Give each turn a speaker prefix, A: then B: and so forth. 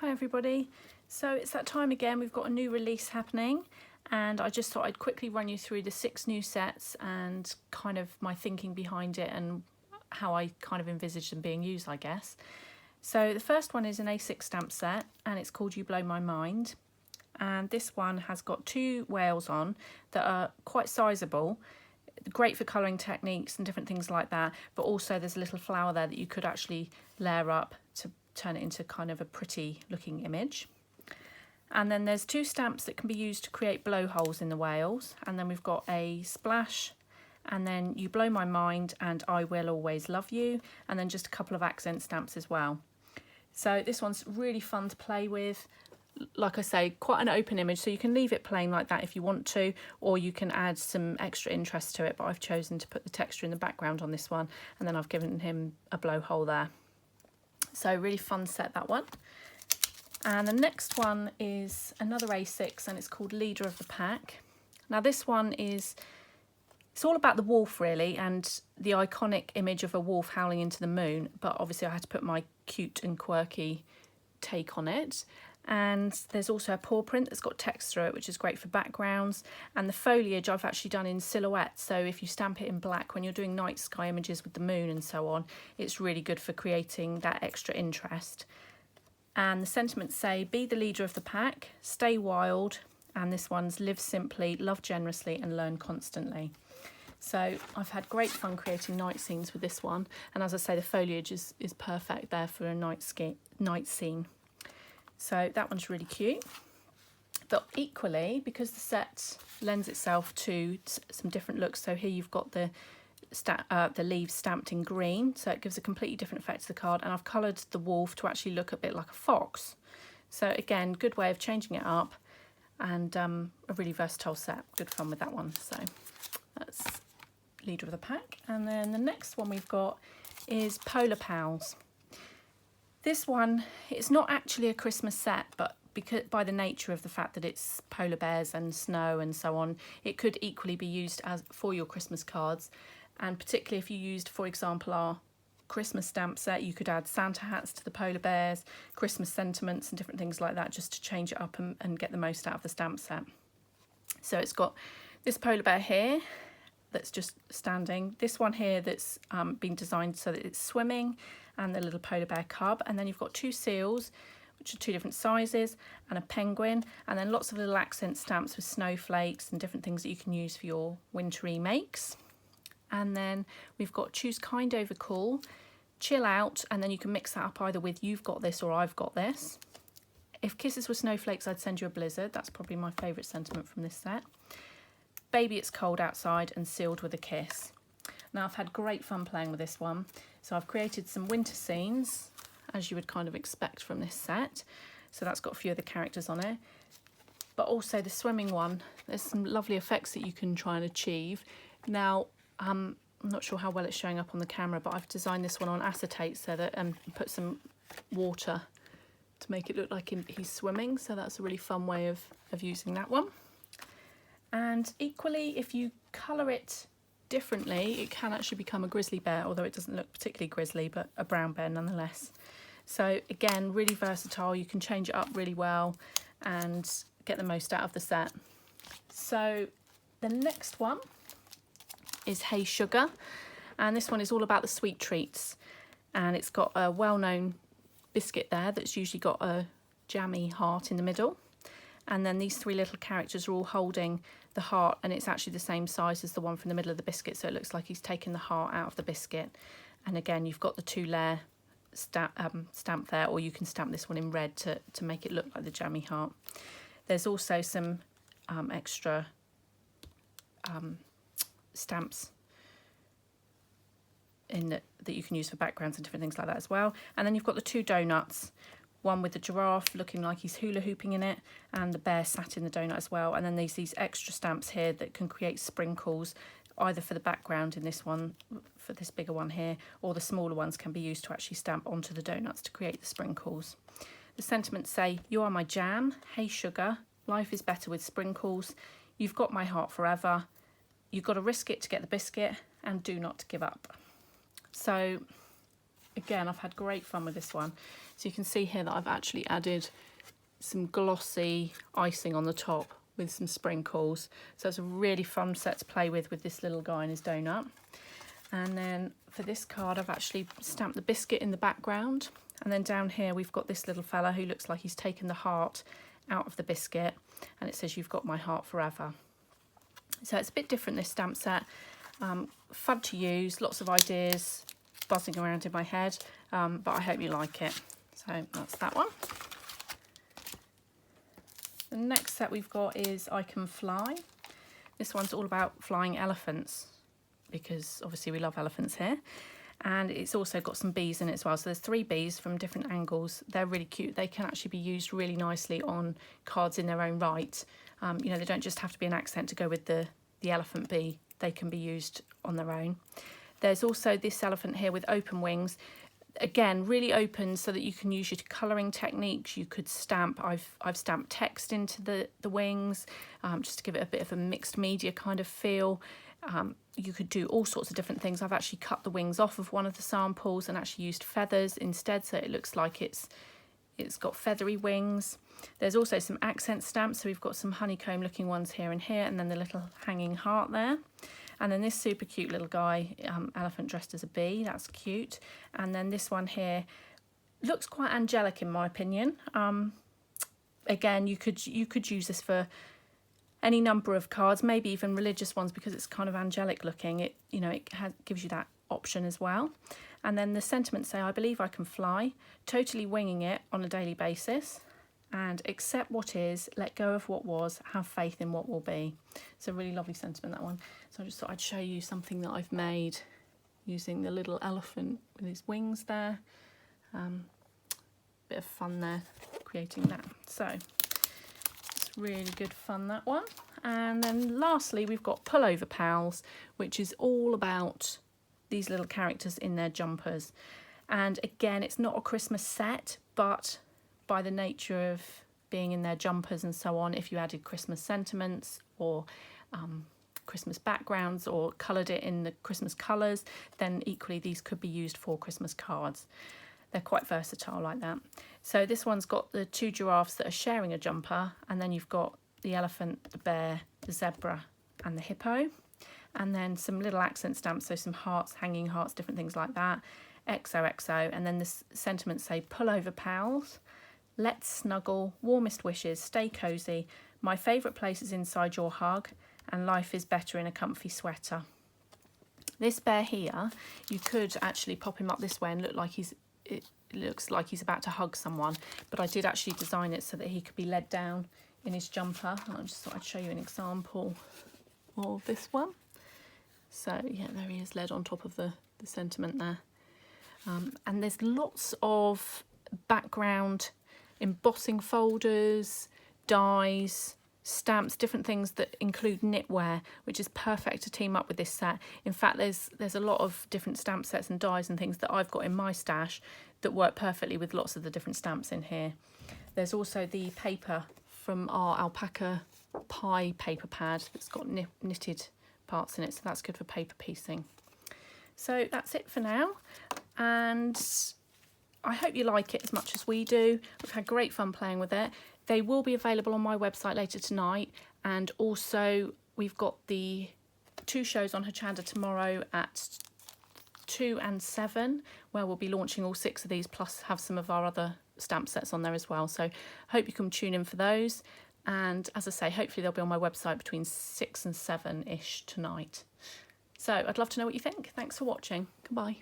A: Hi everybody. So it's that time again, we've got a new release happening and I just thought I'd quickly run you through the 6 new sets and kind of my thinking behind it and how I kind of envisaged them being used, I guess. So the first one is an A6 stamp set and it's called You Blow My Mind, and this one has got 2 whales on that are quite sizable, great for colouring techniques and different things like that, but also there's a little flower there that you could actually layer up to turn it into kind of a pretty looking image. And then there's 2 stamps that can be used to create blowholes in the whales, and then we've got a splash, and then You Blow My Mind and I Will Always Love You, and then just a couple of accent stamps as well. So this one's really fun to play with. Like I say, quite an open image, so you can leave it plain like that if you want to, or you can add some extra interest to it, but I've chosen to put the texture in the background on this one, and then I've given him a blowhole there. So really fun set, that one. And the next one is another A6 and it's called Leader of the Pack. Now this one is, it's all about the wolf really, and the iconic image of a wolf howling into the moon, but obviously I had to put my cute and quirky take on it. And there's also a paw print that's got text through it, which is great for backgrounds, and the foliage I've actually done in silhouette, so if you stamp it in black when you're doing night sky images with the moon and so on, it's really good for creating that extra interest. And the sentiments say, be the leader of the pack, stay wild, and this one's live simply, love generously and learn constantly. So I've had great fun creating night scenes with this one, and as I say, the foliage is perfect there for a night scene. So that one's really cute. But equally, because the set lends itself to some different looks, so here you've got the leaves stamped in green, so it gives a completely different effect to the card, and I've coloured the wolf to actually look a bit like a fox. So again, good way of changing it up, and a really versatile set. Good fun with that one. So that's Leader of the Pack. And then the next one we've got is Pullover Pals. This one, it's not actually a Christmas set, but because by the nature of the fact that it's polar bears and snow and so on, it could equally be used as for your Christmas cards. And particularly if you used, for example, our Christmas stamp set, you could add Santa hats to the polar bears, Christmas sentiments and different things like that, just to change it up and get the most out of the stamp set. So it's got this polar bear here that's just standing, this one here that's been designed so that it's swimming, and the little polar bear cub, and then you've got 2 seals which are 2 different sizes, and a penguin, and then lots of little accent stamps with snowflakes and different things that you can use for your wintry makes. And then we've got Choose Kind Over Cool, Chill Out, and then you can mix that up either with You've Got This or I've Got This. If Kisses Were Snowflakes, I'd send you a blizzard. That's probably my favourite sentiment from this set. Baby It's Cold Outside, and Sealed with a Kiss. Now I've had great fun playing with this one. So I've created some winter scenes, as you would kind of expect from this set. So that's got a few of the characters on it. But also the swimming one, there's some lovely effects that you can try and achieve. Now, I'm not sure how well it's showing up on the camera, but I've designed this one on acetate so that put some water to make it look like he's swimming. So that's a really fun way of using that one. And equally, if you colour it differently, it can actually become a grizzly bear, although it doesn't look particularly grizzly, but a brown bear nonetheless. So again, really versatile, you can change it up really well and get the most out of the set. So the next one is Hey Sugar, and this one is all about the sweet treats, and it's got a well-known biscuit there that's usually got a jammy heart in the middle, and then these 3 little characters are all holding the heart, and it's actually the same size as the one from the middle of the biscuit, so it looks like he's taken the heart out of the biscuit. And again, you've got the 2-layer stamp there, or you can stamp this one in red to make it look like the jammy heart. There's also some extra stamps in that you can use for backgrounds and different things like that as well. And then you've got the 2 donuts, one with the giraffe looking like he's hula hooping in it, and the bear sat in the donut as well. And then there's these extra stamps here that can create sprinkles, either for the background in this one, for this bigger one here, or the smaller ones can be used to actually stamp onto the donuts to create the sprinkles. The sentiments say, you are my jam, hey sugar, life is better with sprinkles, you've got my heart forever, you've got to risk it to get the biscuit, and do not give up. So again, I've had great fun with this one. So you can see here that I've actually added some glossy icing on the top with some sprinkles. So it's a really fun set to play with this little guy and his donut. And then for this card, I've actually stamped the biscuit in the background. And then down here, we've got this little fella who looks like he's taken the heart out of the biscuit. And it says, "You've got my heart forever." So it's a bit different, this stamp set. Fun to use, lots of ideas buzzing around in my head, but I hope you like it. So that's that one. The next set we've got is I Can Fly. This one's all about flying elephants, because obviously we love elephants here. And it's also got some bees in it as well. So there's 3 bees from different angles. They're really cute. They can actually be used really nicely on cards in their own right. You know, they don't just have to be an accent to go with the elephant bee. They can be used on their own. There's also this elephant here with open wings. Again, really open so that you can use your colouring techniques. You could stamp, I've stamped text into the wings, just to give it a bit of a mixed media kind of feel. You could do all sorts of different things. I've actually cut the wings off of one of the samples and actually used feathers instead, so it looks like it's got feathery wings. There's also some accent stamps, so we've got some honeycomb looking ones here and here, and then the little hanging heart there. And then this super cute little guy, elephant dressed as a bee, that's cute. And then this one here looks quite angelic in my opinion. Again, you could use this for any number of cards, maybe even religious ones, because it's kind of angelic looking. It, you know, gives you that option as well. And then the sentiments say, "I believe I can fly, totally winging it on a daily basis, and accept what is, let go of what was, have faith in what will be." It's a really lovely sentiment, that one. So I just thought I'd show you something that I've made using the little elephant with his wings there. Bit of fun there, creating that. So it's really good fun, that one. And then lastly, we've got Pullover Pals, which is all about these little characters in their jumpers. And again, it's not a Christmas set, but by the nature of being in their jumpers and so on, if you added Christmas sentiments or Christmas backgrounds or coloured it in the Christmas colours, then equally these could be used for Christmas cards. They're quite versatile like that. So this one's got the 2 giraffes that are sharing a jumper, and then you've got the elephant, the bear, the zebra and the hippo. And then some little accent stamps, so some hearts, hanging hearts, different things like that. XOXO, and then the sentiments say, "Pullover Pals, let's snuggle, warmest wishes, stay cosy, my favourite place is inside your hug, and life is better in a comfy sweater." This bear here, you could actually pop him up this way and it looks like he's about to hug someone, but I did actually design it so that he could be led down in his jumper. And I just thought I'd show you an example of this one. So yeah, there he is, led on top of the sentiment there. And there's lots of background embossing folders, dies, stamps, different things that include knitwear, which is perfect to team up with this set. In fact, there's a lot of different stamp sets and dies and things that I've got in my stash that work perfectly with lots of the different stamps in here. There's also the paper from our Alpaca Pie paper pad that's got knitted parts in it, so that's good for paper piecing. So that's it for now, and I hope you like it as much as we do. We've had great fun playing with it. They will be available on my website later tonight, and also we've got the 2 shows on Hochanda tomorrow at 2 and 7, where we'll be launching all 6 of these, plus have some of our other stamp sets on there as well. So hope you can tune in for those. And as I say, hopefully they'll be on my website between 6 and 7-ish tonight. So I'd love to know what you think. Thanks for watching. Goodbye.